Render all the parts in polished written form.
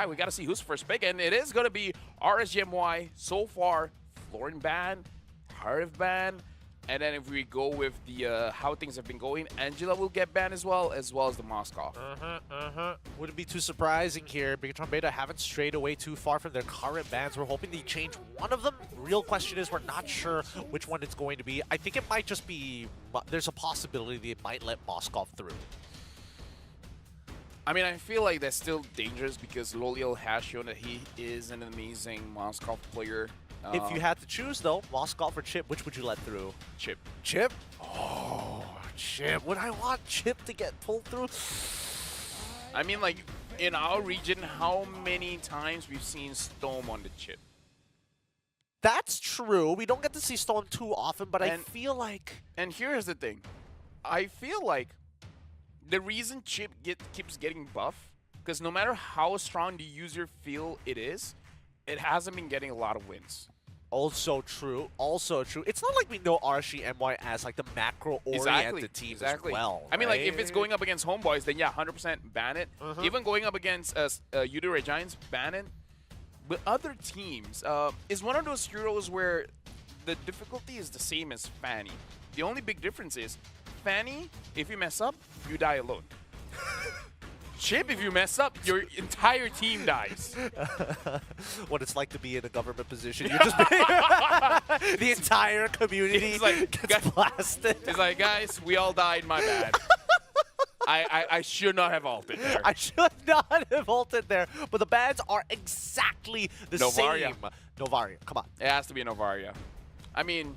fact, we got to see who's first pick, and it is going to be RSGMY so far. Florin ban, Harif ban, and then if we go with the how things have been going, Angela will get banned as well as the Moscow. Wouldn't be too surprising here. Bigatron Beta haven't strayed away too far from their current bans. We're hoping they change one of them. Real question is we're not sure which one it's going to be. I think it might just be, there's a possibility they might let Moskov through. I mean, I feel like that's still dangerous because Loliel has shown that he is an amazing Moskov player. If you had to choose, though, Moskov or Chip, which would you let through? Chip. Chip? Oh, Chip. Would I want Chip to get pulled through? I mean, like, in our region, how many times we've seen Storm on the Chip? That's true. We don't get to see Storm too often, but I feel like... And here's the thing. I feel like the reason Chip keeps getting buff, because no matter how strong the user feel it is, it hasn't been getting a lot of wins. Also true. Also true. It's not like we know RSGMY as like the macro-oriented team as well. I mean, like, if it's going up against Homeboys, then yeah, 100% ban it. Even going up against Udire Giants, ban it. But other teams, is one of those heroes where the difficulty is the same as Fanny. The only big difference is, Fanny, if you mess up, you die alone. Chip, if you mess up, your entire team dies. What it's like to be in a government position. You just the entire community gets blasted. It's like, guys, we all died, my bad. I should not have ulted there. I should not have ulted there. But the bans are exactly the Novaria. same. Novaria, come on. It has to be a Novaria. I mean,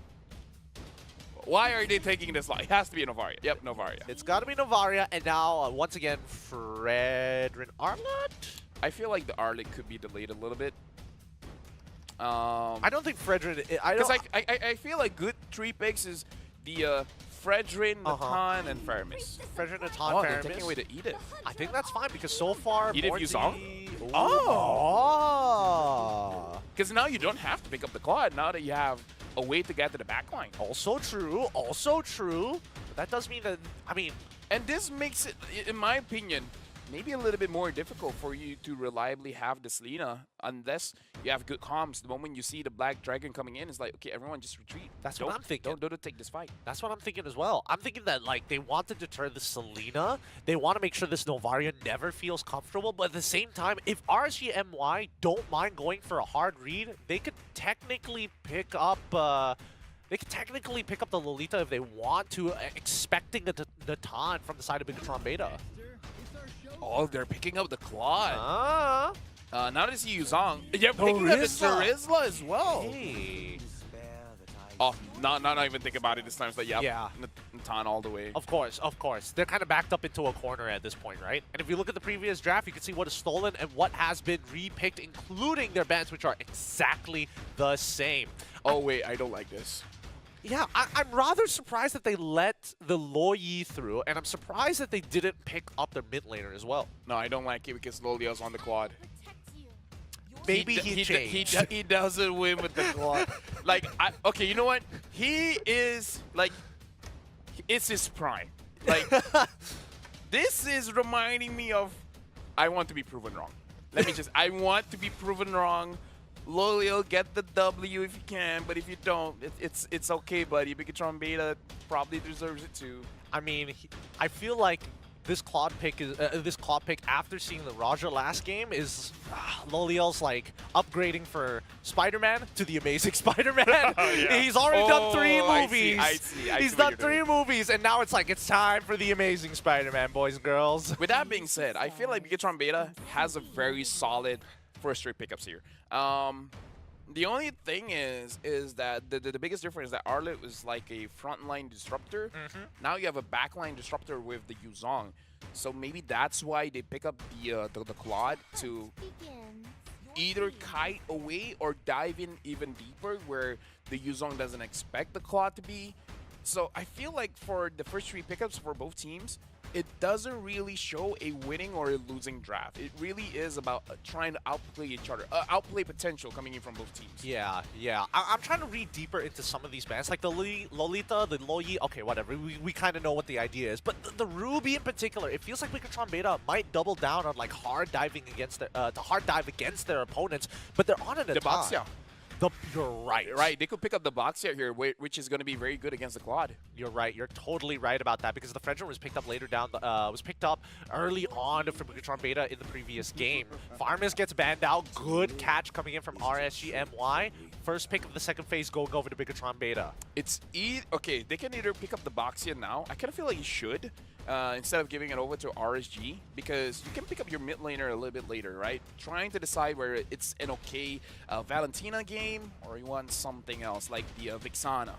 why are they taking this line? It has to be a Novaria. Yep, Novaria. It's got to be Novaria, and now, once again, Fredrin Arlott? I feel like the Arlott could be delayed a little bit. I don't think Fredrin... Because I feel like good 3 picks is the Fredrin, Natan, and Faramis. Fredrin, Natan, Faramis. They're taking away the Edith. I think that's fine, because so far... Edith Yuzong? Oh! Because now you don't have to pick up the quad, now that you have a way to get to the backline. Also true, also true. But that does mean that, I mean... And this makes it, in my opinion, maybe a little bit more difficult for you to reliably have this Lina unless you have good comms. The moment you see the Black Dragon coming in, it's like, okay, everyone just retreat. That's what I'm thinking. Don't take this fight. That's what I'm thinking as well. I'm thinking that, like, they want to deter the Selena. They want to make sure this Novaria never feels comfortable. But at the same time, if RSGMY don't mind going for a hard read, they could technically pick up... They can technically pick up the Lolita if they want to, expecting a Natan from the side of Bigatron Beta. Oh, they're picking up the Claude. Now that I see Yuzong, you're picking up the Terizla as well. Hey. Oh, not even think about it this time. It's like, yeah, Natan all the way. Of course, of course. They're kind of backed up into a corner at this point, right? And if you look at the previous draft, you can see what is stolen and what has been repicked, including their bans, which are exactly the same. Oh, wait, I don't like this. Yeah, I'm rather surprised that they let the Loyi through, and I'm surprised that they didn't pick up their mid laner as well. No, I don't like it because Loliel's on the quad. Maybe he doesn't win with the quad. Like, okay, you know what? He is, like, it's his prime. Like, this is reminding me of, I want to be proven wrong. I want to be proven wrong. Loliel, get the W if you can, but if you don't, it's okay, buddy. Bigatron Beta probably deserves it too. I mean, I feel like this Claude pick is after seeing the Raja last game is Loliel's like upgrading for Spider-Man to the Amazing Spider-Man. Oh, yeah. He's already done 3 movies. I see. He's done 3 movies, and now it's like it's time for the Amazing Spider-Man, boys and girls. With that being said, I feel like Bigatron Beta has a very solid first 3 pickups here. The only thing is that the biggest difference is that Arlott was like a frontline disruptor. Now you have a backline disruptor with the Yuzong. So maybe that's why they pick up the Claude to either kite away or dive in even deeper where the Yuzong doesn't expect the Claude to be. So I feel like for the first 3 pickups for both teams, it doesn't really show a winning or a losing draft. It really is about trying to outplay each other, outplay potential coming in from both teams. Yeah, yeah. I'm trying to read deeper into some of these bans, like the Lolita, the Loyi. Okay, whatever. We kind of know what the idea is, but the Ruby in particular, it feels like Bigatron Beta might double down on like hard diving against their, to hard dive against their opponents, but they're on an attack. You're right. Right, they could pick up the box here, which is going to be very good against the quad. You're right. You're totally right about that because the Fredrin was picked up later down. Was picked up early on from Bigatron Beta in the previous game. Farmis gets banned out. Good catch coming in from RSG MY. First pick of the second phase going over to Bigatron Beta. It's okay. They can either pick up the Boxia now. I kind of feel like you should. Instead of giving it over to RSG, because you can pick up your mid laner a little bit later, right? Trying to decide where it's an okay Valentina game or you want something else like the Vixana.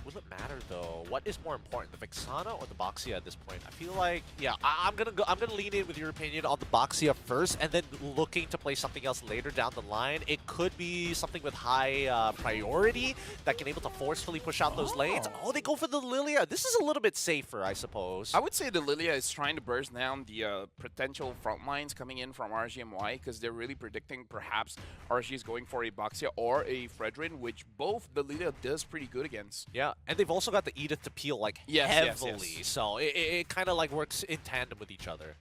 Will it matter though? What is more important, the Vixana or the Boxia at this point? I feel like, yeah, I'm gonna lean in with your opinion on the Boxia first, and then looking to play something else later down the line. It could be something with high priority that can able to forcefully push out those lanes. Oh, they go for the Lilia. This is a little bit safer, I suppose. I would say the Lilia is trying to burst down the potential front lines coming in from RGMY because they're really predicting perhaps RG is going for a Boxia or a Fredrin, which both the Lilia does pretty good against. Yeah. And they've also got the Edith to peel like heavily, yes. So it kind of like works in tandem with each other.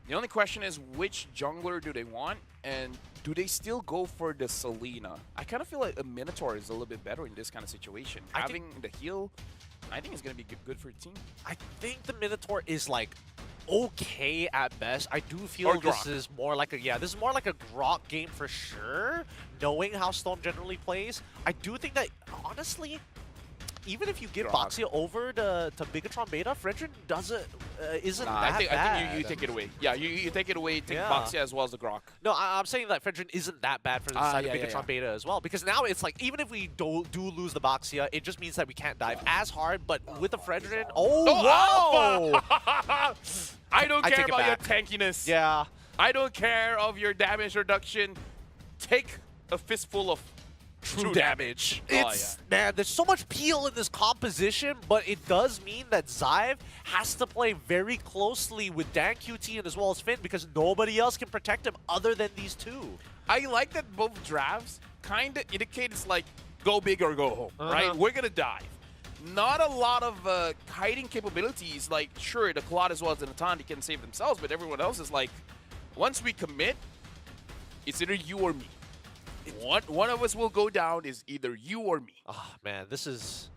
The only question is which jungler do they want, and do they still go for the Selena? I kind of feel like a Minotaur is a little bit better in this kind of situation. Having the heal, I think is going to be good for your team. I think the Minotaur is like okay at best. I do feel this is more like a this is more like a Grok game for sure. Knowing how Storm generally plays, I do think that honestly, even if you give Boxia over to Bigatron Beta, Fredrin isn't that bad. I think you take it away. Yeah, you take it away, take Boxia as well as the Grok. No, I'm saying that Fredrin isn't that bad for the side of Bigatron Beta as well. Because now it's like, even if we do lose the Boxia, it just means that we can't dive as hard. But with the Fredrin, whoa! I don't care about your tankiness. Yeah. I don't care of your damage reduction. Take a fistful of true damage. Man, there's so much peel in this composition, but it does mean that Xive has to play very closely with Dan QT and as well as Finn because nobody else can protect him other than these two. I like that both drafts kind of indicate it's like go big or go home, right? We're gonna dive. Not a lot of hiding capabilities. Like, sure, the Claude as well as the Natan, they can save themselves, but everyone else is like, once we commit, it's either you or me. One of us will go down is either you or me. Oh, man, this is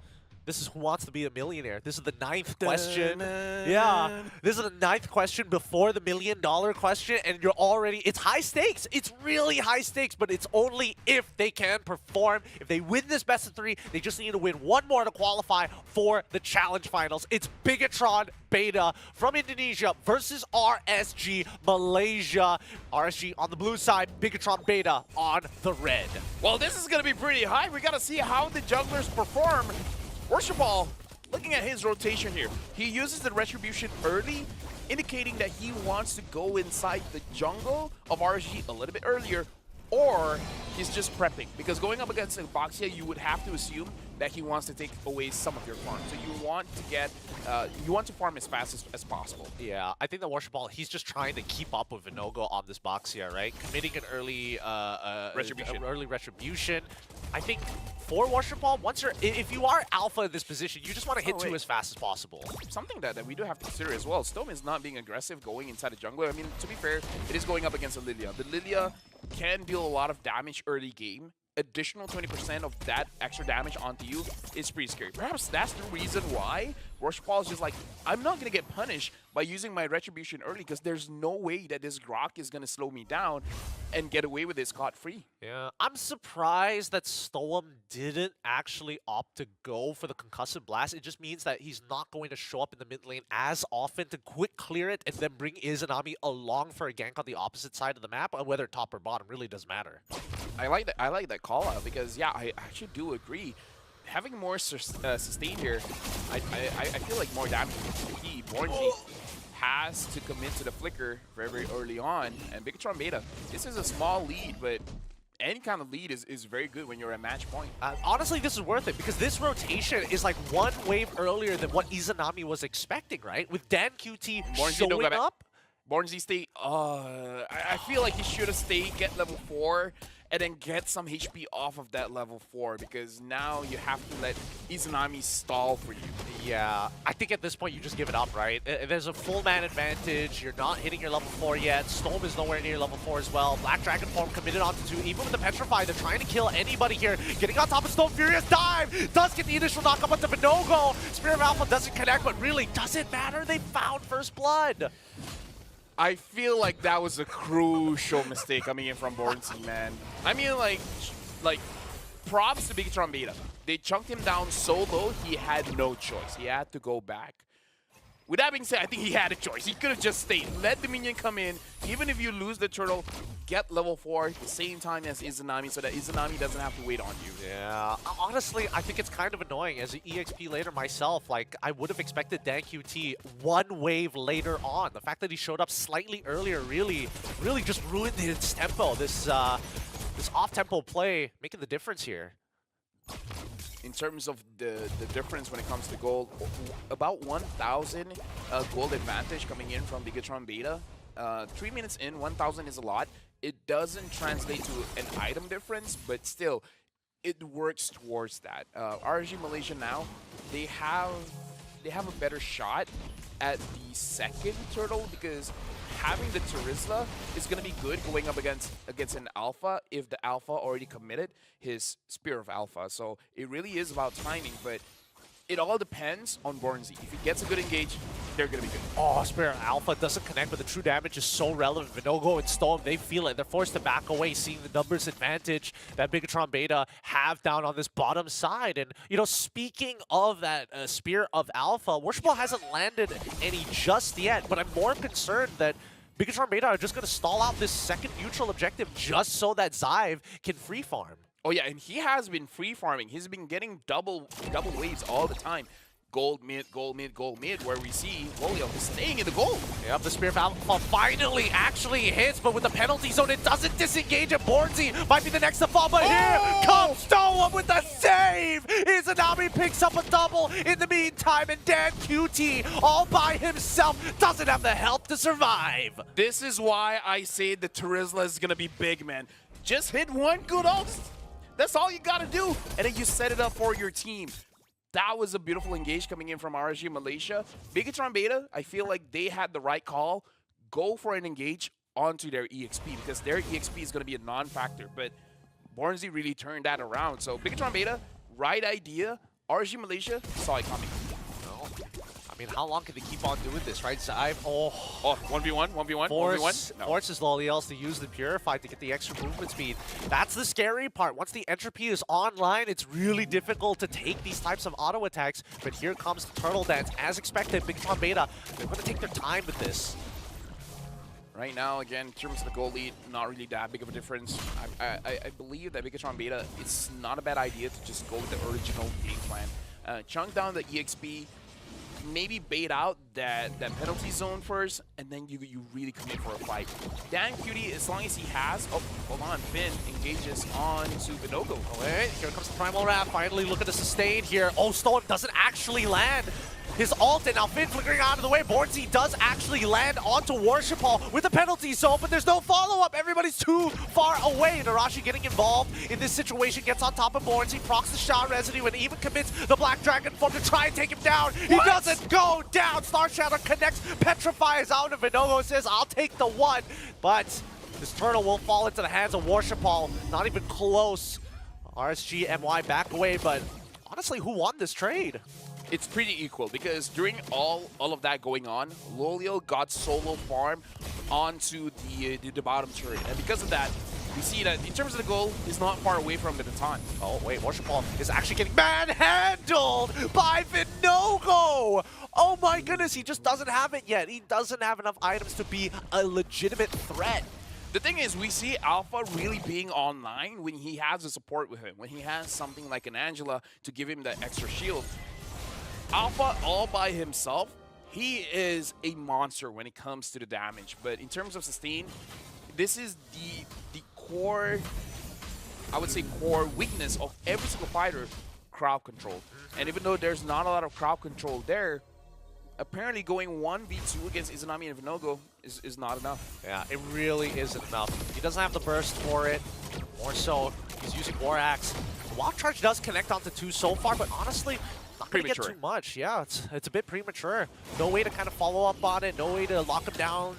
Who Wants to Be a Millionaire. This is the 9th question. Yeah, this is the 9th question before the $1 million question, and you're already, it's high stakes. It's really high stakes, but it's only if they can perform. If they win this best of 3, they just need to win one more to qualify for the challenge finals. It's Bigatron Beta from Indonesia versus RSG Malaysia. RSG on the blue side, Bigatron Beta on the red. Well, this is going to be pretty high. We got to see how the junglers perform. Worshipball, looking at his rotation here, he uses the Retribution early, indicating that he wants to go inside the jungle of RSG a little bit earlier, or he's just prepping. Because going up against Boxia, you would have to assume that he wants to take away some of your farm. So you want to get, you want to farm as fast as possible. Yeah, I think that Worshipball, he's just trying to keep up with Vinogo on this Boxia, right? Committing an early retribution. I think for Worshipball, if you are alpha in this position, you just want to hit 2 as fast as possible. Something that we do have to consider as well. Stone is not being aggressive going inside the jungle. I mean, to be fair, it is going up against a Lilia. The Lilia can deal a lot of damage early game. Additional 20% of that extra damage onto you is pretty scary. Perhaps that's the reason why Worshipball is just like, I'm not going to get punished by using my Retribution early because there's no way that this Grok is going to slow me down and get away with it scot-free. Yeah, I'm surprised that Stoem didn't actually opt to go for the Concussive Blast. It just means that he's not going to show up in the mid lane as often to quick clear it and then bring Izanami along for a gank on the opposite side of the map. Whether top or bottom really does matter. I like that call out because, yeah, I actually do agree. Having more sustain here, I feel like more damage to he. Bornji has to commit to the flicker very, very early on. And Bigatron Beta, this is a small lead, but any kind of lead is very good when you're at match point. Honestly, this is worth it because this rotation is like one wave earlier than what Izanami was expecting, right? With Dan QT showing up. Bornzy stay. I feel like he should have stayed, get level 4, and then get some HP off of that level 4, because now you have to let Izanami stall for you. Yeah, I think at this point you just give it up, right? There's a full man advantage. You're not hitting your level 4 yet. Storm is nowhere near level 4 as well. Black Dragon form committed onto 2. Even with the Petrify, they're trying to kill anybody here. Getting on top of Storm, Furious dive! Does get the initial knock up onto Vinogo. Spirit of Alpha doesn't connect, but really, does it matter? They found first blood. I feel like that was a crucial mistake coming in from Bornzy, man. I mean, like props to Bigatron Beta. They chunked him down so low, he had no choice. He had to go back. With that being said, I think he had a choice. He could have just stayed. Let the minion come in. Even if you lose the turtle, get level 4 at the same time as Izanami so that Izanami doesn't have to wait on you. Yeah, honestly, I think it's kind of annoying. As an EXP later myself, like, I would have expected Dan QT one wave later on. The fact that he showed up slightly earlier really just ruined his tempo. This off-tempo play making the difference here. In terms of the difference when it comes to gold, about 1,000 gold advantage coming in from Bigatron Beta. 3 minutes in, 1,000 is a lot. It doesn't translate to an item difference, but still, it works towards that. RSG Malaysia now, they have a better shot at the second turtle because having the Terizla is going to be good going up against an Alpha if the Alpha already committed his Spear of Alpha. So it really is about timing, but it all depends on Bornzy. If he gets a good engage, they're going to be good. Oh, Spirit of Alpha doesn't connect, but the true damage is so relevant. Vinogo and Storm, they feel it. They're forced to back away, seeing the numbers advantage that Bigatron Beta have down on this bottom side. And, you know, speaking of that Spear of Alpha, Worship Ball hasn't landed any just yet, but I'm more concerned that Bigatron Beta are just going to stall out this second neutral objective just so that Xive can free farm. Oh yeah, and he has been free farming. He's been getting double waves all the time. Gold mid, gold mid, gold mid, where we see Wolio staying in the gold. Yep, the Spear of Alpha finally actually hits, but with the penalty zone, it doesn't disengage, and Bornzy might be the next to fall, but here comes Stoa with the save! Izanami picks up a double in the meantime, and Dan QT, all by himself, doesn't have the health to survive. This is why I say the Terizla is gonna be big, man. Just hit one good ult. That's all you gotta do, and then you set it up for your team. That was a beautiful engage coming in from RSG Malaysia. Bigatron Beta, I feel like they had the right call. Go for an engage onto their EXP because their EXP is going to be a non-factor. But Bornzy really turned that around. So Bigatron Beta, right idea. RSG Malaysia saw it coming. I mean, how long can they keep on doing this, right? Xive, 1v1, 1v1, 1v1. No. Forces Loliels to use the Purify to get the extra movement speed. That's the scary part. Once the entropy is online, it's really difficult to take these types of auto attacks. But here comes the Turtle Dance. As expected, Bigatron Beta, they're going to take their time with this. Right now, again, in terms of the goal lead, not really that big of a difference. I believe that Bigatron Beta, it's not a bad idea to just go with the original game plan. Chunk down the EXP, maybe bait out that penalty zone first, and then you really commit for a fight. Dan QT, as long as he has... Oh, hold on. Finn engages on to Vinogo. Oh, wait, here comes the Primal Wrath. Finally look at the sustain here. Oh, Stone doesn't actually land his ult, and now Finn flickering out of the way. Bornzy does actually land onto Worship Hall with the penalty zone, but there's no follow-up. Everybody's too far away. Narashi getting involved in this situation, gets on top of Bornzy, procs the shot residue, and even commits the Black Dragon form to try and take him down. He doesn't go down. Star Shadow connects, petrifies out, and Vinogo says, I'll take the one. But this turtle will fall into the hands of Worship Hall. Not even close. RSG, MY back away, but honestly, who won this trade? It's pretty equal because during all of that going on, Loliel got solo farm onto the bottom turret. And because of that, we see that in terms of the goal, he's not far away from it at the time. Oh, wait, Worship Hall is actually getting manhandled by Vinogo! Oh my goodness, he just doesn't have it yet. He doesn't have enough items to be a legitimate threat. The thing is, we see Alpha really being online when he has the support with him, when he has something like an Angela to give him that extra shield. Alpha all by himself, he is a monster when it comes to the damage. But in terms of sustain, this is the core I would say, core weakness of every single fighter, crowd control. And even though there's not a lot of crowd control there, apparently going 1v2 against Izanami and Vinogo is not enough. Yeah, it really isn't enough. He doesn't have the burst for it. More so, he's using War Axe. The Wild Charge does connect onto 2 so far, but honestly, not going to get too much. Yeah, it's a bit premature. No way to kind of follow up on it. No way to lock him down.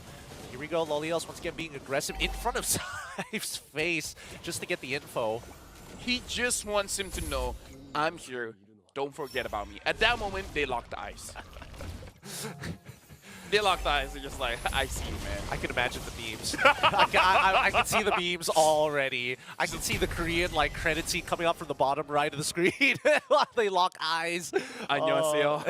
Here we go, Lolios once again being aggressive in front of Sai's face just to get the info. He just wants him to know, I'm here. Don't forget about me. At that moment, they locked eyes. They locked eyes. They're just like, I see you, man. I can imagine the memes. I can see the memes already. I can see the Korean like credit scene coming up from the bottom right of the screen while they lock eyes. 안녕하세요.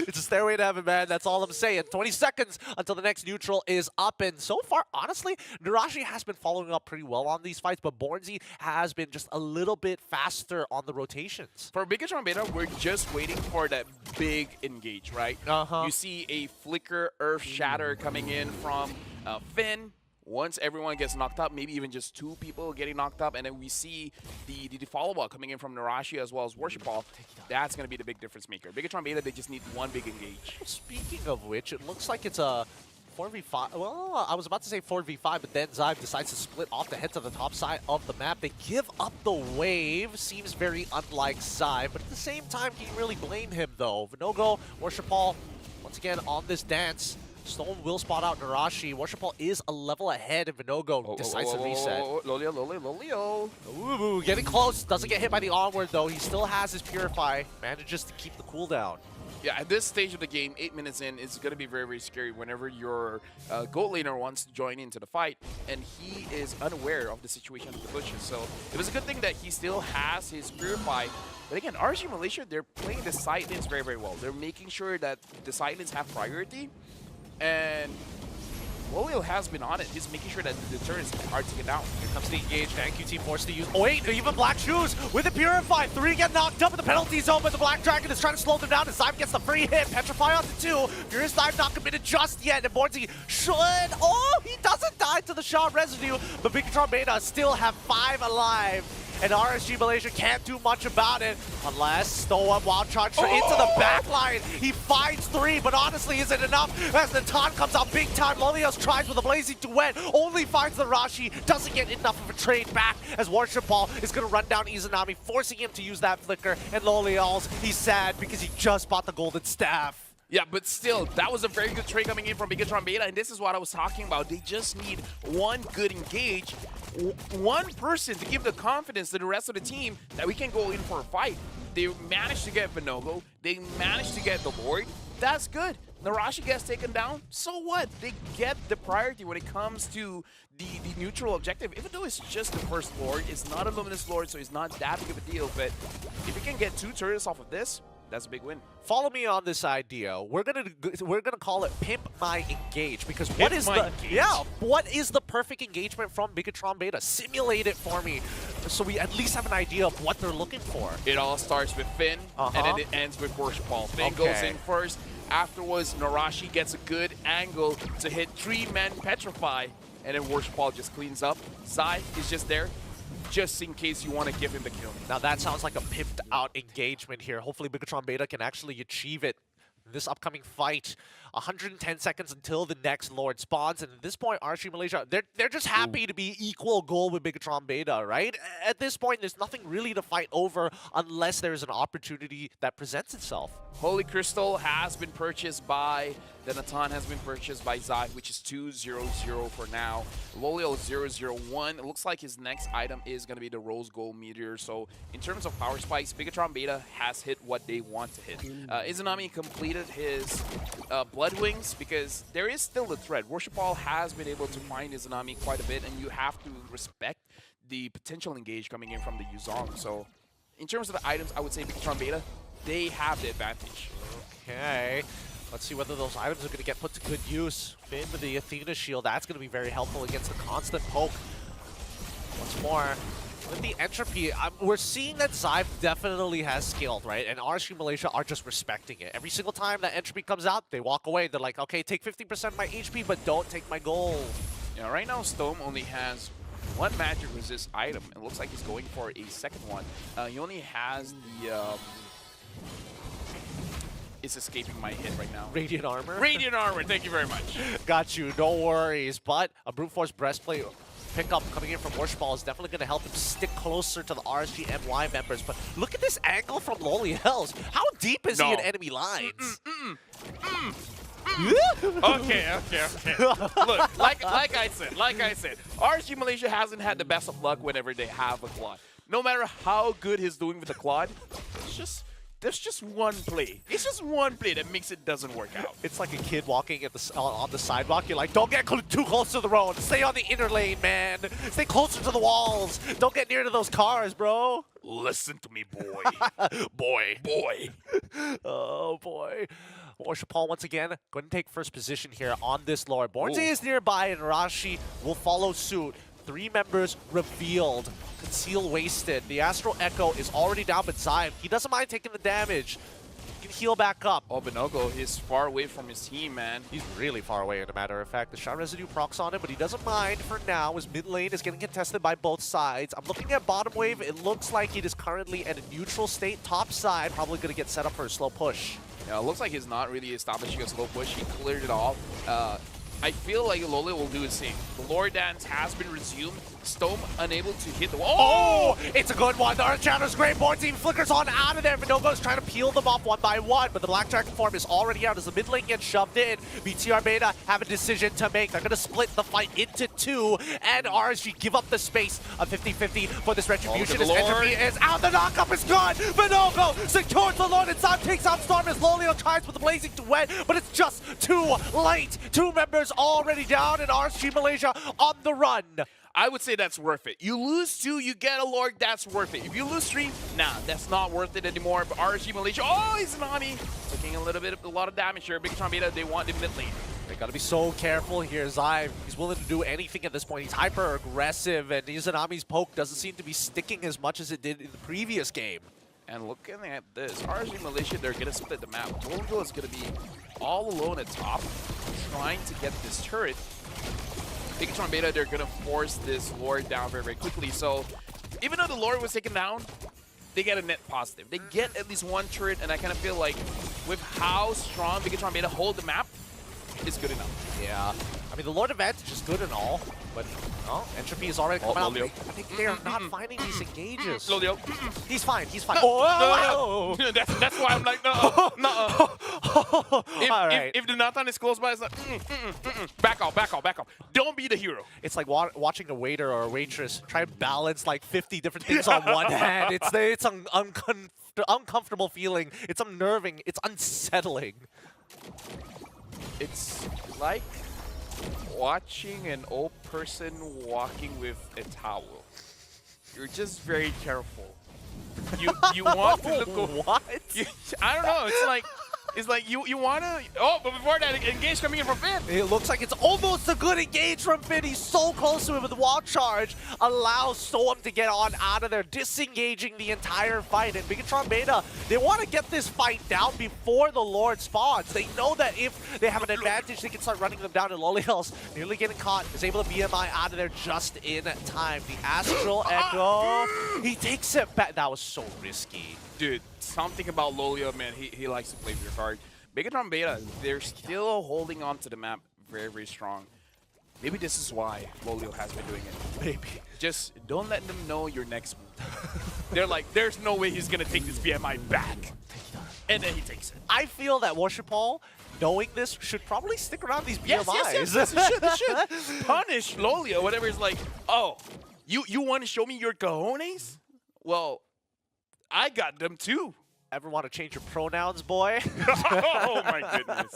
It's a stairway to heaven, man. That's all I'm saying. 20 seconds until the next neutral is up. And so far, honestly, Narashi has been following up pretty well on these fights, but Bornzy has been just a little bit faster on the rotations. For Bigatron Beta, we're just waiting for that big engage, right? You see a flicker Earth Shatter coming in from Finn. Once everyone gets knocked up, maybe even just 2 people getting knocked up, and then we see the follow-up coming in from Narashi as well as Worship Ball. That's going to be the big difference maker. Bigatron Beta, they just need one big engage. Speaking of which, it looks like it's a 4v5. Well, I was about to say 4v5, but then Zyve decides to split off to head to the top side of the map. They give up the wave. Seems very unlike Zyve, but at the same time, can you really blame him, though? Vinogo, Worship Ball, once again on this dance. Stone will spot out Narashi. Worship Ball is a level ahead, and Vinogo decides to reset. Lolio. Ooh, getting close. Doesn't get hit by the onward, though. He still has his Purify. Manages to keep the cooldown. Yeah, at this stage of the game, 8 minutes in, it's going to be very, very scary whenever your goat laner wants to join into the fight, and he is unaware of the situation of the bushes. So it was a good thing that he still has his Purify. But again, RSG Malaysia, they're playing the side lanes very, very well. They're making sure that the side lanes have priority, and Lolio has been on it. He's making sure that the turrets are taken down. Here comes the engage. NQT forced to use. Oh, wait, even Black Shoes with the Purify. 3 get knocked up in the penalty zone, but the Black Dragon is trying to slow them down. And Zyve gets the free hit. Petrify onto 2. Furious Dive not committed just yet. And Bornzy should. Oh, he doesn't die to the shot residue. But Bigatron Beta still have 5 alive. And RSG Malaysia can't do much about it unless Stoa Wild Charge into the back line. He finds 3, but honestly, is it enough? As the taunt comes out big time, Lolios tries with a blazing duet, only finds the Rashi, doesn't get enough of a trade back as Worship Ball is going to run down Izanami, forcing him to use that flicker. And Lolios, he's sad because he just bought the golden staff. Yeah, but still, that was a very good trade coming in from Bigatron Beta, and this is what I was talking about. They just need one good engage, one person to give the confidence to the rest of the team that we can go in for a fight. They managed to get Vinogo. They managed to get the Lord. That's good. Narashi gets taken down. So what? They get the priority when it comes to the neutral objective. Even though it's just the first Lord, it's not a Luminous Lord, so it's not that big of a deal. But if we can get 2 turrets off of this, that's a big win. Follow me on this idea. We're gonna call it Pimp My Engage, because what is the perfect engagement from Bigatron Beta? Simulate it for me, so we at least have an idea of what they're looking for. It all starts with Finn, and then it ends with Worship Ball. Finn goes in first. Afterwards, Narashi gets a good angle to hit 3-man Petrify, and then Worship Ball just cleans up. Zai is just there, just in case you want to give him the kill. Now that sounds like a pimped out engagement here. Hopefully Bigatron Beta can actually achieve it in this upcoming fight. 110 seconds until the next Lord spawns, and at this point, RSG Malaysia, they're just happy to be equal goal with Bigatron Beta, right? At this point, there's nothing really to fight over unless there's an opportunity that presents itself. Holy Crystal has been purchased by the Natan, has been purchased by Zai, which is 2-0-0 for now. Lolio 0-0-1. It looks like his next item is going to be the Rose Gold Meteor. So in terms of power spikes, Bigatron Beta has hit what they want to hit. Izanami completed his Blood Wings because there is still a threat. Worship Ball has been able to find Izanami quite a bit, and you have to respect the potential engage coming in from the Yuzong. So in terms of the items, I would say Bigatron Beta, they have the advantage. Okay. Let's see whether those items are going to get put to good use. Finn with the Athena shield, that's going to be very helpful against the constant poke. What's more, with the entropy, we're seeing that Zyve definitely has scaled, right? And RSG Malaysia are just respecting it. Every single time that entropy comes out, they walk away. They're like, okay, take 50% of my HP, but don't take my gold. Yeah, right now Stone only has one magic resist item. It looks like he's going for a second one. He only has the... it's escaping my head right now. Radiant armor? Radiant armor, thank you very much. Got you, no worries. But a brute force breastplate pickup coming in from Worshball is definitely going to help him stick closer to the RSG MY members. But look at this angle from Loliels. How deep is he in enemy lines? Okay. Look, like I said, RSG Malaysia hasn't had the best of luck whenever they have a Claude. No matter how good he's doing with the Claude, there's just one play. It's just one play that makes it doesn't work out. It's like a kid walking at on the sidewalk. You're like, don't get too close to the road. Stay on the inner lane, man. Stay closer to the walls. Don't get near to those cars, bro. Listen to me, boy. boy. Oh, boy. Worshipal once again going to take first position here on this Lord. Bornze is nearby, and Rashi will follow suit. 3 members revealed. Conceal wasted. The Astral Echo is already down, but Zyme, he doesn't mind taking the damage. He can heal back up. Oh, Binogo, he's far away from his team, man. He's really far away, as a matter of fact. The Shot Residue procs on him, but he doesn't mind for now. His mid lane is getting contested by both sides. I'm looking at bottom wave. It looks like it is currently at a neutral state. Top side, probably going to get set up for a slow push. Yeah, it looks like he's not really establishing a slow push. He cleared it all. I feel like Loli will do the same. The Lord Dance has been resumed. Stone unable to hit the wall. Oh, it's a good one. The Earth Chatter's great. Board team flickers on out of there. Vinogo's trying to peel them off one by one, but the Black Dragon form is already out as the mid lane gets shoved in. BTRB have a decision to make. They're going to split the fight into 2, and RSG give up the space of 50-50 for this Retribution. As Entropy is out. The knockup is gone. Vinogo secures the Lord, and Sam takes out Storm as Lolio tries with the Blazing Duet, but it's just too late. 2 members already down, and RSG Malaysia on the run. I would say that's worth it. You lose 2, you get a Lord, that's worth it. If you lose 3, nah, that's not worth it anymore. But RSG Malaysia, oh, he's Nami. Taking a lot of damage here. Big Trombeta, they want the mid lane. They gotta be so careful here. Zyme, he's willing to do anything at this point. He's hyper aggressive, and Izanami's poke doesn't seem to be sticking as much as it did in the previous game. And looking at this, RSG Malaysia, they're gonna split the map. Togo is gonna be all alone at top, trying to get this turret. Bigatron Beta, they're gonna force this Lord down very, very quickly. So even though the Lord was taken down, they get a net positive. They get at least 1 turret, and I kind of feel like with how strong Bigatron Beta hold the map, it's good enough. Yeah. I mean, the Lord advantage is good and all, but Entropy is already coming out. I think they are not finding these engages. Lolio. He's fine. He's fine. Oh, no. That's why I'm like, no. If the Nathan is close by, it's like, back off. Don't be the hero. It's like watching a waiter or a waitress try and balance like 50 different things on one hand. It's an uncomfortable feeling. It's unnerving. It's unsettling. It's like watching an old person walking with a towel. You're just very careful. You want to look. What? I don't know. It's like you want to. Oh, but before that, engage coming in from Finn. It looks like it's almost a good engage from Finn. He's so close to him with the wall charge. Allows Storm to get on out of there, disengaging the entire fight. And Bigatron Beta, they want to get this fight down before the Lord spawns. They know that if they have an advantage, they can start running them down. And Loliels, nearly getting caught, is able to BMI out of there just in time. The Astral Echo, he takes it back. That was so risky. Dude, something about Lolio, man, he likes to play with your card. Bigatron Beta, they're still holding on to the map very, very strong. Maybe this is why Lolio has been doing it. Maybe. Just don't let them know your next move. They're like, there's no way he's going to take this BMI back. And then he takes it. I feel that Worshipal, knowing this, should probably stick around these BMIs. Yes, it should. Punish Lolio, whatever. It's like, oh, you want to show me your cojones? Well, I got them too. Ever want to change your pronouns, boy? Oh my goodness.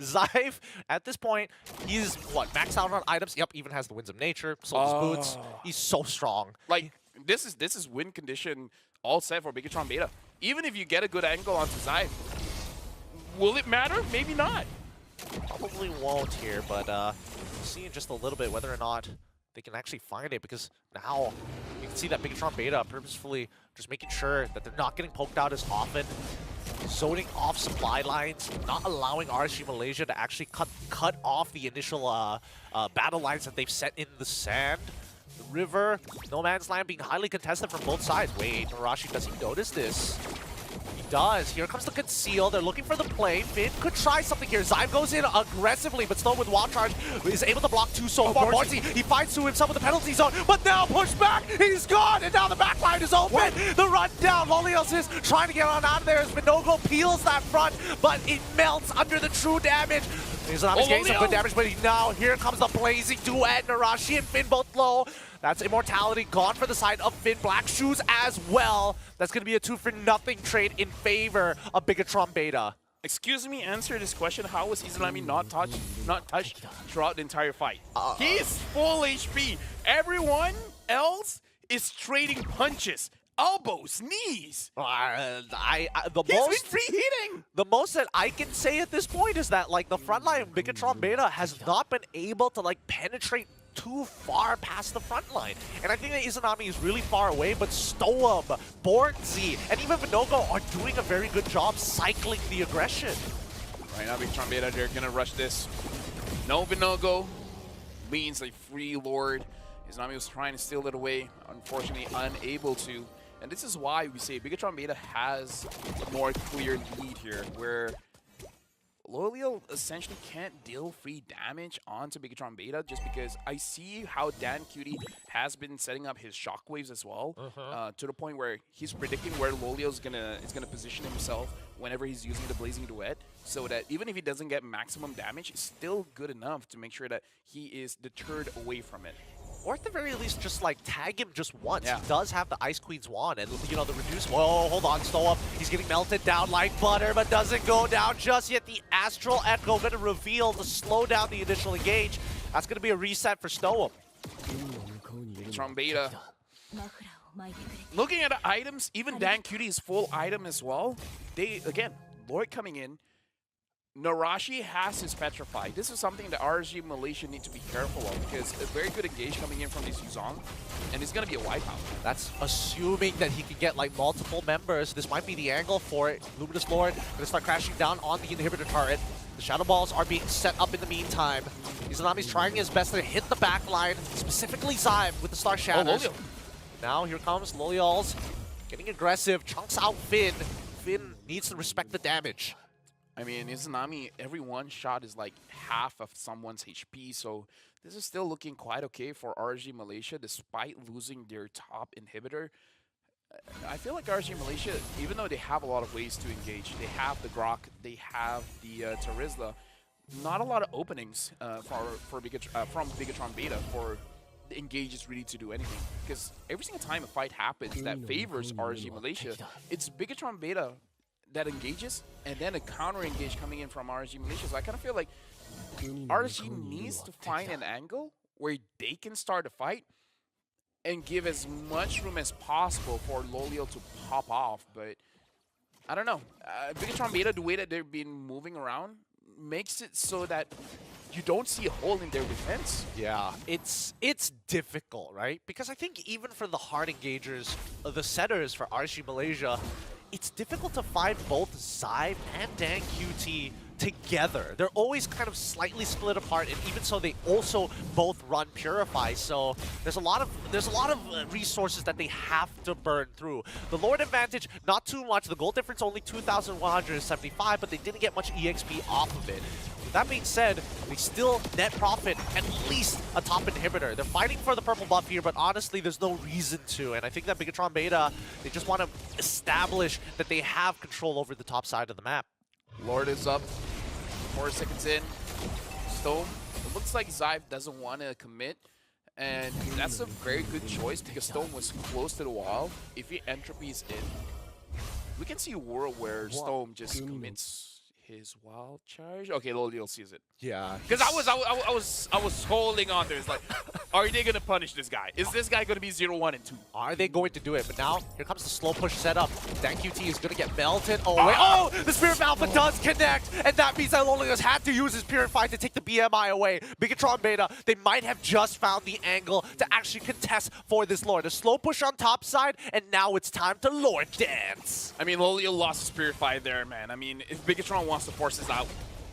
Zyme, at this point, he's what, maxed out on items? Yep, even has the Winds of Nature, so his boots. He's so strong. Like, this is win condition all set for Bigatron Beta. Even if you get a good angle onto Zyme, will it matter? Maybe not. Probably won't here, but we'll see in just a little bit whether or not they can actually find it, because now you can see that Bigatron Beta purposefully just making sure that they're not getting poked out as often, zoning off supply lines, not allowing RSG Malaysia to actually cut off the initial battle lines that they've set in the sand. The river, no man's land being highly contested from both sides. Wait, Narashi, does he notice this? He does. Here comes the conceal. They're looking for the play. Finn could try something here. Zyme goes in aggressively, but Stone with Wild Charge is able to block two so far. Morty, he finds to himself with the penalty zone, but now pushed back. He's gone, and now the backline is open. What? The run down. Lolios is trying to get on out of there as Minogo peels that front, but it melts under the true damage. He's getting some good damage, but now here comes the blazing duet. Narashi and Finn both low. That's immortality gone for the side of Finn. Black Shoes as well. That's going to be a 2-for-0 trade in favor of Bigatron Beta. Excuse me, answer this question. How was Izanami not touched throughout the entire fight? He is full HP. Everyone else is trading punches. Elbows, knees. He's free hitting. The most that I can say at this point is that like the frontline of Bigatron Beta has not been able to like penetrate too far past the front line. And I think that Izanami is really far away, but Stoem, Bornzy, and even Vinogo are doing a very good job cycling the aggression. Right now, Bigatron Beta, they're gonna rush this. No Vinogo means a free Lord. Izanami was trying to steal it away, unfortunately unable to. And this is why we say Bigatron Beta has a more clear lead here, where Lolio essentially can't deal free damage onto Bigatron Beta just because I see how Dan Cutie has been setting up his shockwaves as well, to the point where he's predicting where Lolio is gonna position himself whenever he's using the Blazing Duet, so that even if he doesn't get maximum damage, it's still good enough to make sure that he is deterred away from it. Or at the very least, just like tag him just once. Yeah. He does have the Ice Queen's wand, and you know the reduce. Whoa, hold on, Stoem. He's getting melted down like butter, but doesn't go down just yet. The Astral Echo going to reveal to slow down the initial engage. That's going to be a reset for Stoem. Bigatron Beta. Looking at the items, even Dan Cutie is full item as well. They again, Lord coming in. Narashi has his Petrify. This is something that RSG Malaysia need to be careful of, because a very good engage coming in from this Yuzong, and it's going to be a wipeout. That's assuming that he can get like multiple members. This might be the angle for it. Luminous Lord going to start crashing down on the inhibitor turret. The Shadow Balls are being set up in the meantime. Izanami's trying his best to hit the back line, specifically Zyme with the Star Shatters. Now here comes Lolials getting aggressive, chunks out Finn. Finn needs to respect the damage. I mean, Izanami, every one shot is like half of someone's HP, so this is still looking quite okay for RSG Malaysia despite losing their top inhibitor. I feel like RSG Malaysia, even though they have a lot of ways to engage, they have the Grok, they have the Terizla, not a lot of openings from Bigatron Beta for the engages really to do anything. Because every single time a fight happens that favors RSG Malaysia, it's Bigatron Beta that engages, and then a counter engage coming in from RSG Malaysia. So I kind of feel like RSG needs to find an angle where they can start a fight and give as much room as possible for Lolio to pop off. But I don't know. Bigatron Beta, the way that they've been moving around, makes it so that you don't see a hole in their defense. Yeah, it's difficult, right? Because I think even for the hard engagers, the setters for RSG Malaysia, it's difficult to find both Zyme and Dan QT together. They're always kind of slightly split apart, and even so, they also both run Purify. So there's a lot of resources that they have to burn through. The Lord advantage, not too much. The gold difference only 2,175, but they didn't get much EXP off of it. That being said, they still net profit at least a top inhibitor. They're fighting for the purple buff here, but honestly, there's no reason to. And I think that Bigatron Beta, they just want to establish that they have control over the top side of the map. Lord is up, 4 seconds in. Stone, it looks like Zyme doesn't want to commit, and that's a very good choice because Stone was close to the wall. If he Entropy's in, we can see a world where Stone just commits his wild charge. Okay, Lolio sees it. Yeah. Because I was holding on there. It's like, are they gonna punish this guy? Is this guy gonna be 0, 1, and 2? Are they going to do it? But now here comes the slow push setup. Dan QT is gonna get melted. Oh wait! Oh, the Spirit of Alpha does connect, and that means that Lolios had to use his Purify to take the BMI away. Bigatron Beta, they might have just found the angle to actually contest for this Lord. A slow push on top side, and now it's time to Lord dance. I mean, Lolio lost his Purify there, man. I mean, if Bigatron wants to force this out,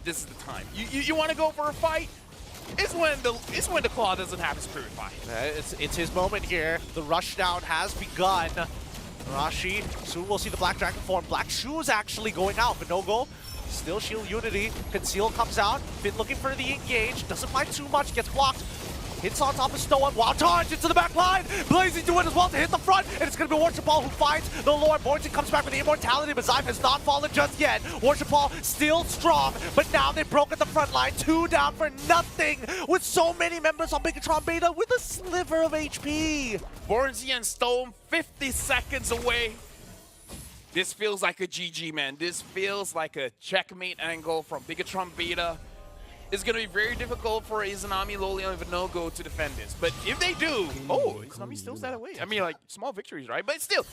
this is the time. You want to go for a fight? is when the claw doesn't have his purify. It's his moment here. The rushdown has begun. Rashi, soon we'll see the Black Dragon form. Black Shoes actually going out, but no go. Still shield unity. Conceal comes out. Finn looking for the engage. Doesn't find too much. Gets blocked. Hits on top of Stoa. Wow, charge into the back line. Blazing to it as well to hit the front. And it's going to be Worship Ball who finds the Lord. Morton comes back with the immortality, but Zyme has not fallen just yet. Worship Ball still strong, but now they broke at the front line. 2 down for nothing with so many members on Bigatron Beta with a sliver of HP. Bornzy and Stone 50 seconds away. This feels like a GG, man. This feels like a checkmate angle from Bigatron Beta. It's going to be very difficult for Izanami, Lolian, and Vinogo to defend this. But if they do, oh, Izanami still that away. I mean, like, small victories, right? But still,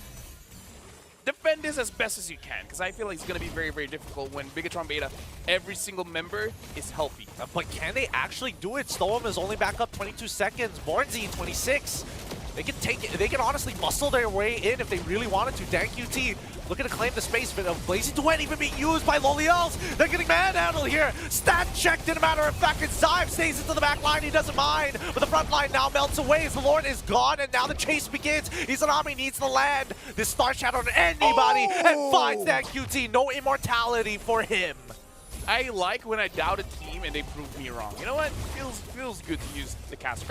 defend this as best as you can, because I feel like it's going to be very, very difficult when Bigatron Beta, every single member is healthy. But can they actually do it? Storm is only back up 22 seconds. Bornzy 26. They can take it. They can honestly muscle their way in if they really wanted to. DanQT looking to claim the space, but Blazing Duet even being used by Loliels. They're getting manhandled here. Stat checked, in a matter of fact, and Zyme stays into the back line. He doesn't mind, but the front line now melts away as the Lord is gone, and now the chase begins. Izanami needs to land this Star Shadow on anybody and finds DanQT. No immortality for him. I like when I doubt a team and they prove me wrong. You know what? Feels good to use the cast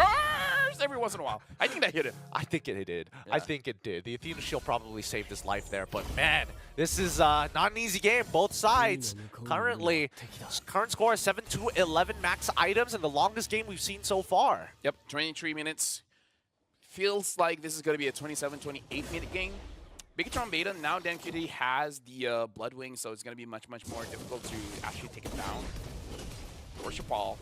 every once in a while. I think that hit him. I think it did. Yeah. I think it did. The Athena Shield probably saved his life there, but man, this is not an easy game. Both sides currently, current score is 7-11 max items, and the longest game we've seen so far. Yep, 23 minutes. Feels like this is going to be a 27, 28-minute game. Bigatron Beta, now DanQT has the Blood Wing, so it's going to be much, much more difficult to actually take it down. Worship Ball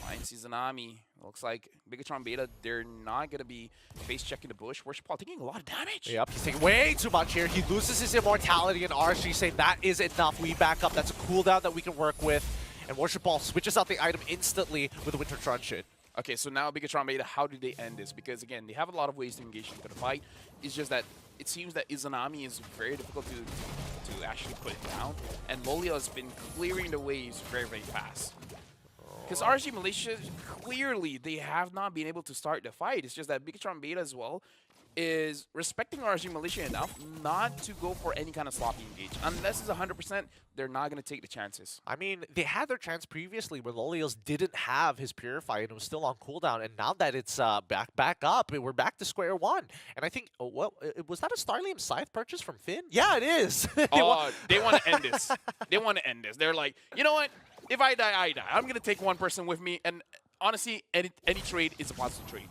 finds Izanami. Looks like Bigatron Beta, they're not going to be face-checking the bush. Worship Ball taking a lot of damage. Yep, he's taking way too much here. He loses his immortality, and RSG saying that is enough. We back up. That's a cooldown that we can work with. And Worship Ball switches out the item instantly with the Winter Truncheon. Okay, so now Bigatron Beta, how do they end this? Because again, they have a lot of ways to engage into the fight. It's just that it seems that Izanami is very difficult to actually put it down, and Lolia has been clearing the waves very, very fast. Because RSG Militia, clearly, they have not been able to start the fight. It's just that Bigatron Beta as well is respecting RSG Militia enough not to go for any kind of sloppy engage. Unless it's 100%, they're not going to take the chances. I mean, they had their chance previously where Lolios didn't have his Purify and it was still on cooldown, and now that it's back up, we're back to square one. And I think, was that a Starlium Scythe purchase from Finn? Yeah, it is. They want to end this. They want to end this. They're like, you know what? If I die, I die. I'm going to take one person with me, and honestly, any trade is a positive trade.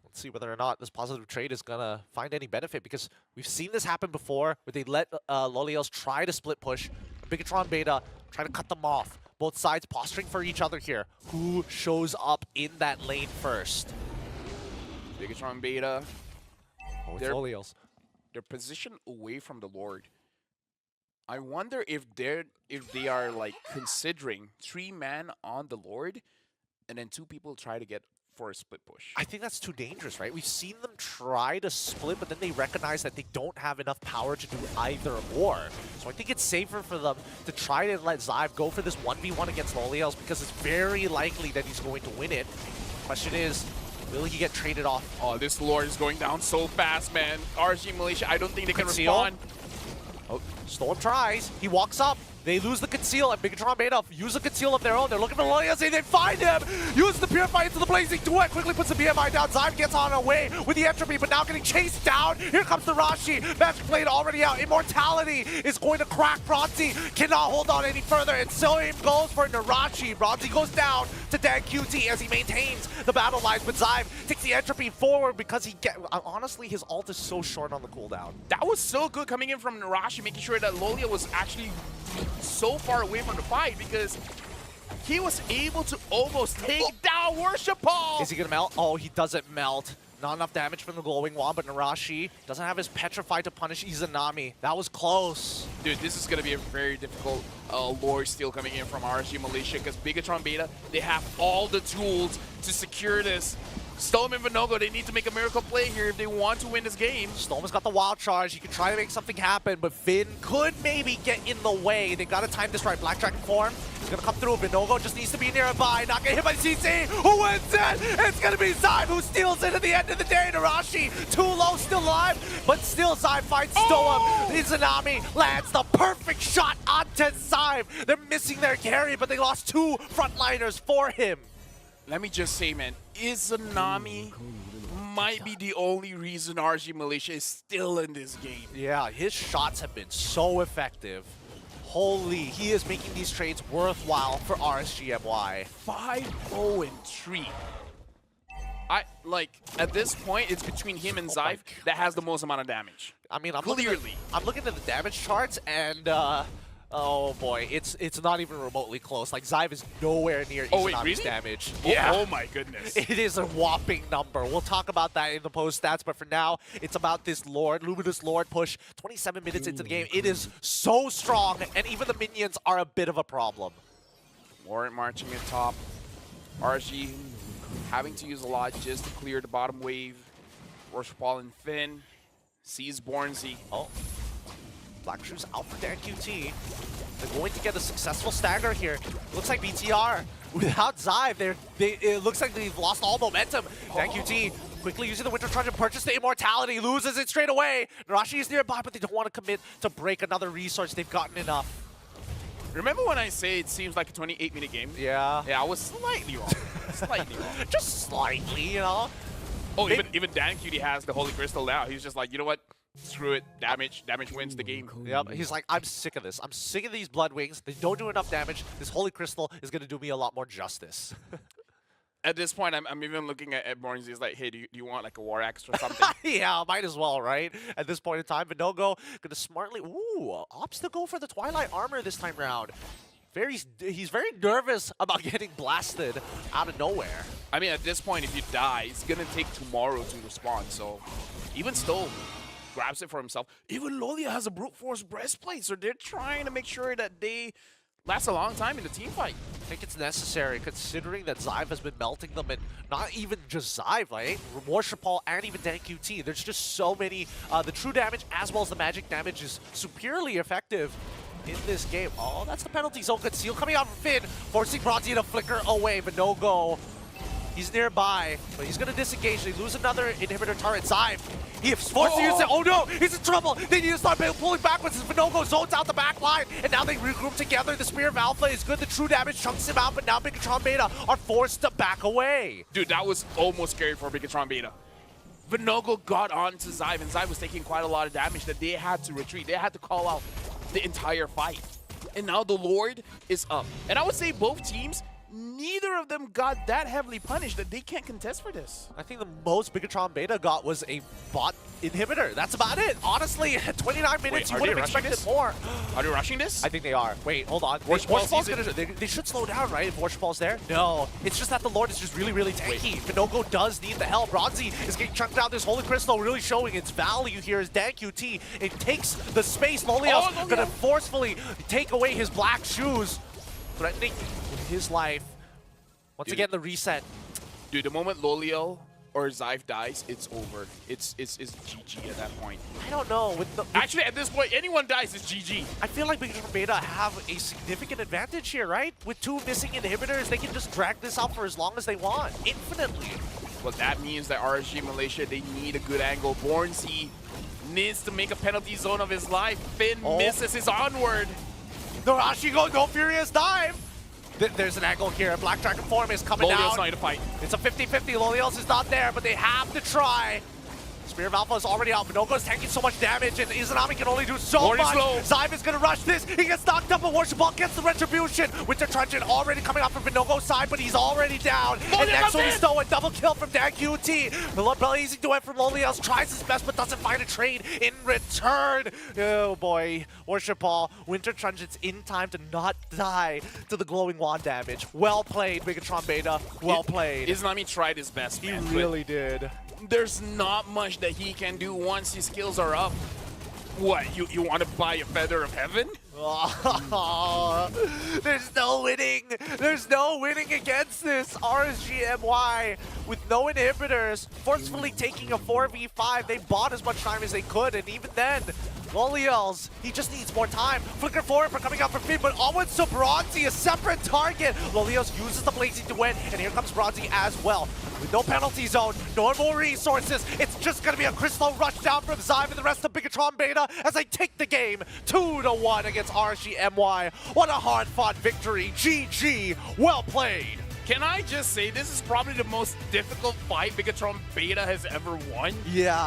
Let's see whether or not this positive trade is going to find any benefit, because we've seen this happen before where they let Lolios try to split push. Bigatron Beta try to cut them off. Both sides posturing for each other here. Who shows up in that lane first? Bigatron Beta. Oh, it's Lolios. They're positioned away from the Lord. I wonder if they are like considering 3-man on the Lord, and then 2 people try to get for a split push. I think that's too dangerous, right? We've seen them try to split, but then they recognize that they don't have enough power to do either or. So I think it's safer for them to try to let Zyve go for this 1v1 against Loliels, because it's very likely that he's going to win it. Question is, will he get traded off? Oh, this Lord is going down so fast, man. RSG Militia, I don't think they can respond. Oh, Storm tries. He walks up. They lose the conceal, and Bigatron Beta use a conceal of their own. They're looking for Lolios, and they find him! Use the Purify into the Blazing Duet, quickly puts the BMI down. Zyme gets on her way with the entropy, but now getting chased down. Here comes the Rashi. Magic Blade already out. Immortality is going to crack Bronzy. Cannot hold on any further, and so him goes for Narashi. Bronzy goes down to DanQT as he maintains the battle lines, but Zyme takes the entropy forward because honestly, his ult is so short on the cooldown. That was so good coming in from Narashi, making sure that Lolia was actually so far away from the fight, because he was able to almost take down Worship Ball. Is he gonna melt? Oh, he doesn't melt. Not enough damage from the glowing wand, but Narashi doesn't have his Petrify to punish Izanami. That was close. Dude, this is gonna be a very difficult lore steal coming in from RSG Militia, because Bigatron Beta, they have all the tools to secure this. Stolm and Vinogo, they need to make a miracle play here if they want to win this game. Stolm has got the wild charge. He can try to make something happen, but Finn could maybe get in the way. They got to time this right. Black Dragon form He's gonna come through. Vinogo just needs to be nearby. Not get hit by CC. Who wins it? It's gonna be Zyve who steals it at the end of the day. Narashi, too low, still alive, but still Zyve finds Stoa. Izanami lands the perfect shot onto Zyve. They're missing their carry, but they lost 2 frontliners for him. Let me just say, man, Izanami might be the only reason RSG Malaysia is still in this game. Yeah, his shots have been so effective. Holy, he is making these trades worthwhile for RSGMY. 5-0-3. At this point, it's between him and Zyve that has the most amount of damage. I mean, I'm looking at the damage charts, and oh boy, it's not even remotely close. Like, Zyve is nowhere near Izanami's damage. Yeah. Oh my goodness. It is a whopping number. We'll talk about that in the post stats, but for now, it's about this Lord, Luminous Lord push. 27 minutes into the game. It is so strong, and even the minions are a bit of a problem. Warrant marching at top. RSG having to use a lot just to clear the bottom wave. Worshipball and Finn sees Bornzy. Oh. Black Shoes out for Dan QT. They're going to get a successful stagger here. Looks like BTR, without Zyve, it looks like they've lost all momentum. Dan QT quickly using the Winter Truncheon to purchase the immortality, loses it straight away. Narashi is nearby, but they don't want to commit to break another resource. They've gotten enough. Remember when I say it seems like a 28-minute game? Yeah. Yeah, I was slightly wrong. Slightly wrong. Just slightly, you know? Oh, even Dan QT has the Holy Crystal now. He's just like, you know what? Screw it. Damage wins the game. Yep. He's like, I'm sick of this. I'm sick of these Blood Wings. They don't do enough damage. This Holy Crystal is going to do me a lot more justice. At this point, I'm even looking at Bornzy. He's like, hey, do you want like a War Axe or something? Yeah, might as well, right? At this point in time, Vinogo gonna smartly, opts to go for the Twilight Armor this time round. He's very nervous about getting blasted out of nowhere. I mean, at this point, if you die, it's gonna take tomorrow to respawn. So even Stowe grabs it for himself. Even Lolia has a brute force breastplate, so they're trying to make sure that they last a long time in the team fight. I think it's necessary, considering that Zyve has been melting them, and not even just Zyve, right? Worshipball and even Dan QT. There's just so many. The true damage as well as the magic damage is superiorly effective in this game. Oh, that's the penalty zone conceal coming out from Finn, forcing Bronzy to flicker away, but no go. He's nearby, but he's going to disengage. They lose another inhibitor turret. Zyve, he is forced to use it. Oh no, he's in trouble. They need to start pulling backwards as Vinogo zones out the back line, and now they regroup together. The Spear of Alpha is good. The true damage chunks him out, but now Bigatron Beta are forced to back away. Dude, that was almost scary for Bigatron Beta. Vinogo got onto Zyve, and Zyve was taking quite a lot of damage that they had to retreat. They had to call out the entire fight. And now the Lord is up. And I would say both teams, neither of them got that heavily punished that they can't contest for this. I think the most Bigatron Beta got was a bot inhibitor. That's about it. Honestly, at 29 minutes, you would have expected more. Are they rushing this? I think they are. Wait, hold on. They should slow down, right? If Worshipball's there? No. It's just that the Lord is just really, really tanky. Vinogo does need the help. Bronzy is getting chunked out. This Holy Crystal really showing its value here as Dan QT. It takes the space. Lolia's gonna forcefully take away his black shoes, threatening with his life. Once again, the reset. Dude, the moment Lolio or Zyve dies, it's over. It's GG at that point. I don't know. Actually, at this point, anyone dies is GG. I feel like Bigatron Beta have a significant advantage here, right? With 2 missing inhibitors, they can just drag this out for as long as they want, infinitely. Well, that means that RSG Malaysia, they need a good angle. Bornzy needs to make a penalty zone of his life. Finn misses his onward. Narashi goes, no furious dive. There's an angle here. Black Dragon form is coming down. Loliel's not to fight. It's a 50-50. Loliel's is not there, but they have to try. Spear of Alpha is already out. Vinogo's taking so much damage, and Izanami can only do so much. Zyve is going to rush this. He gets knocked up, but Worshipball gets the retribution. Winter Truncheon already coming out from Vinogo's side, but he's already down. And next one is Stowe, a double kill from Dan QT. Blazing duet from Loliel's tries his best, but doesn't find a trade in return. Oh boy, Worshipball. Winter Truncheon's in time to not die to the glowing wand damage. Well played, Bigatron Beta. Well played. Izanami tried his best, man. He really did. There's not much that he can do once his skills are up. What, you want to buy a Feather of Heaven? Oh, there's no winning. There's no winning against this. RSGMY with no inhibitors, forcefully taking a 4v5. They bought as much time as they could, and even then, Loliels, he just needs more time. Flicker forward for coming out for feed, but onwards to Bronzy, a separate target. Loliels uses the Blazing to win, and here comes Bronzy as well. With no penalty zone, no more resources, it's just gonna be a Crystal rush down from Zyme and the rest of Bigatron Beta as they take the game 2-1 against RSG MY. What a hard-fought victory. GG, well played. Can I just say, this is probably the most difficult fight Bigatron Beta has ever won? Yeah.